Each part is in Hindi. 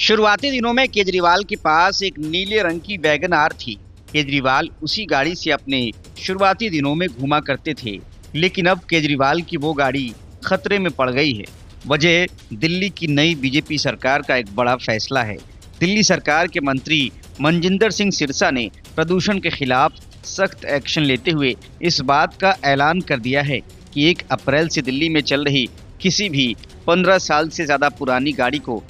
शुरुआती दिनों में केजरीवाल के पास एक नीले रंग की वैगन आर थी। केजरीवाल उसी गाड़ी से अपने शुरुआती दिनों में घूमा करते थे, लेकिन अब केजरीवाल की वो गाड़ी खतरे में पड़ गई है। वजह दिल्ली की नई बीजेपी सरकार का एक बड़ा फैसला है। दिल्ली सरकार के मंत्री मनजिंदर सिंह सिरसा ने प्रदूषण के खिलाफ सख्त एक्शन लेते हुए इस बात का ऐलान कर दिया है कि 1 अप्रैल से दिल्ली में चल रही किसी भी 15 साल से ज्यादा पुरानी गाड़ी को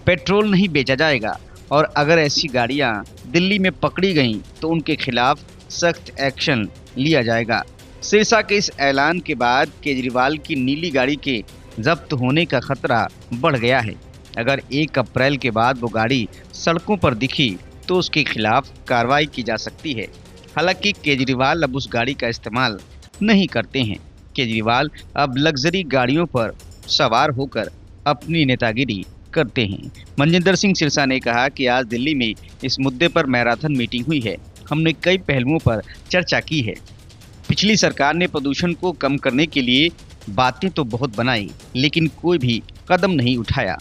पेट्रोल नहीं बेचा जाएगा और अगर ऐसी गाड़ियां दिल्ली में पकड़ी गईं तो उनके खिलाफ सख्त एक्शन लिया जाएगा। सिरसा के इस ऐलान के बाद केजरीवाल की नीली गाड़ी के जब्त होने का खतरा बढ़ गया है। अगर 1 अप्रैल के बाद वो गाड़ी सड़कों पर दिखी तो उसके खिलाफ कार्रवाई की जा सकती है। हालांकि केजरीवाल अब उस गाड़ी का इस्तेमाल नहीं करते हैं। केजरीवाल अब लग्जरी गाड़ियों पर सवार होकर अपनी नेतागिरी करते हैं। मनजिंदर सिंह सिरसा ने कहा कि आज दिल्ली में इस मुद्दे पर मैराथन मीटिंग हुई है। हमने कई पहलुओं पर चर्चा की है। पिछली सरकार ने प्रदूषण को कम करने के लिए बातें तो बहुत बनाई, लेकिन कोई भी कदम नहीं उठाया।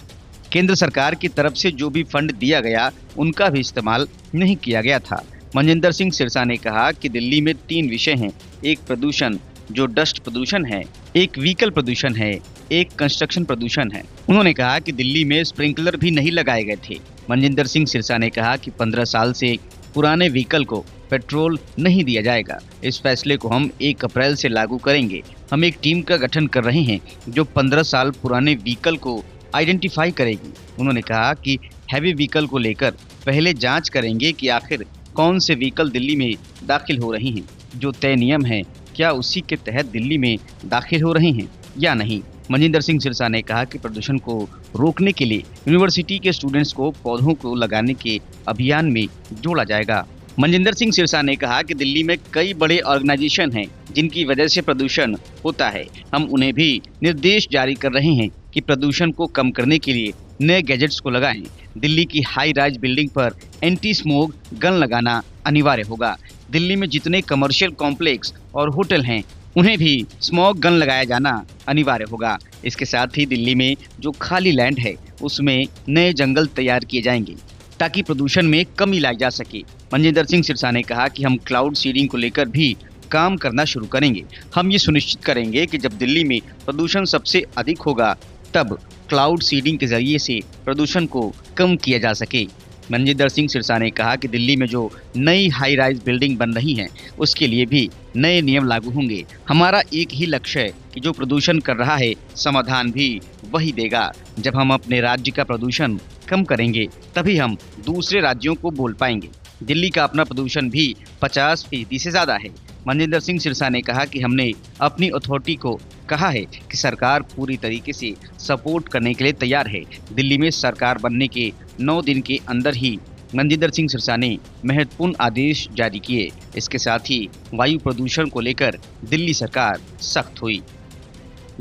केंद्र सरकार की तरफ से जो भी फंड दिया गया उनका भी इस्तेमाल नहीं किया गया था। मनजिंदर सिंह सिरसा ने कहा कि दिल्ली में 3 विषय हैं। एक प्रदूषण जो डस्ट प्रदूषण है, एक व्हीकल प्रदूषण है, एक कंस्ट्रक्शन प्रदूषण है। उन्होंने कहा कि दिल्ली में स्प्रिंकलर भी नहीं लगाए गए थे। मनजिंदर सिंह सिरसा ने कहा कि 15 साल से पुराने व्हीकल को पेट्रोल नहीं दिया जाएगा। इस फैसले को हम 1 अप्रैल से लागू करेंगे। हम एक टीम का गठन कर रहे हैं जो 15 साल पुराने व्हीकल को आइडेंटिफाई करेगी। उन्होंने कहा कि हैवी व्हीकल को लेकर पहले जांच करेंगे कि आखिर कौन से व्हीकल दिल्ली में दाखिल हो रही हैं। जो तय नियम है क्या उसी के तहत दिल्ली में दाखिल हो रहे हैं या नहीं। मनजिंदर सिंह सिरसा ने कहा कि प्रदूषण को रोकने के लिए यूनिवर्सिटी के स्टूडेंट्स को पौधों को लगाने के अभियान में जोड़ा जाएगा। मनजिंदर सिंह सिरसा ने कहा कि दिल्ली में कई बड़े ऑर्गेनाइजेशन हैं जिनकी वजह से प्रदूषण होता है। हम उन्हें भी निर्देश जारी कर रहे हैं कि प्रदूषण को कम करने के लिए नए गैजेट्स को लगाएं। दिल्ली की हाई राइज बिल्डिंग पर एंटी स्मोक गन लगाना अनिवार्य होगा। दिल्ली में जितने कमर्शियल कॉम्प्लेक्स और होटल हैं उन्हें भी स्मोक गन लगाया जाना अनिवार्य होगा। इसके साथ ही दिल्ली में जो खाली लैंड है उसमें नए जंगल तैयार किए जाएंगे ताकि प्रदूषण में कमी लाई जा सके। मनजिंदर सिंह सिरसा ने कहा कि हम क्लाउड सीडिंग को लेकर भी काम करना शुरू करेंगे। हम ये सुनिश्चित करेंगे कि जब दिल्ली में प्रदूषण सबसे अधिक होगा तब क्लाउड सीडिंग के जरिए से प्रदूषण को कम किया जा सके। मनजिंदर सिंह सिरसा ने कहा कि दिल्ली में जो नई हाई राइज बिल्डिंग बन रही हैं उसके लिए भी नए नियम लागू होंगे। हमारा एक ही लक्ष्य है कि जो प्रदूषण कर रहा है समाधान भी वही देगा। जब हम अपने राज्य का प्रदूषण कम करेंगे तभी हम दूसरे राज्यों को बोल पाएंगे। दिल्ली का अपना प्रदूषण भी 50% से ज़्यादा है। मनजिंदर सिंह सिरसा ने कहा कि हमने अपनी अथॉरिटी को कहा है कि सरकार पूरी तरीके से सपोर्ट करने के लिए तैयार है। दिल्ली में सरकार बनने के 9 दिन के अंदर ही मनजिंदर सिंह सिरसा ने महत्वपूर्ण आदेश जारी किए। इसके साथ ही वायु प्रदूषण को लेकर दिल्ली सरकार सख्त हुई।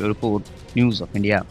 Report news of India.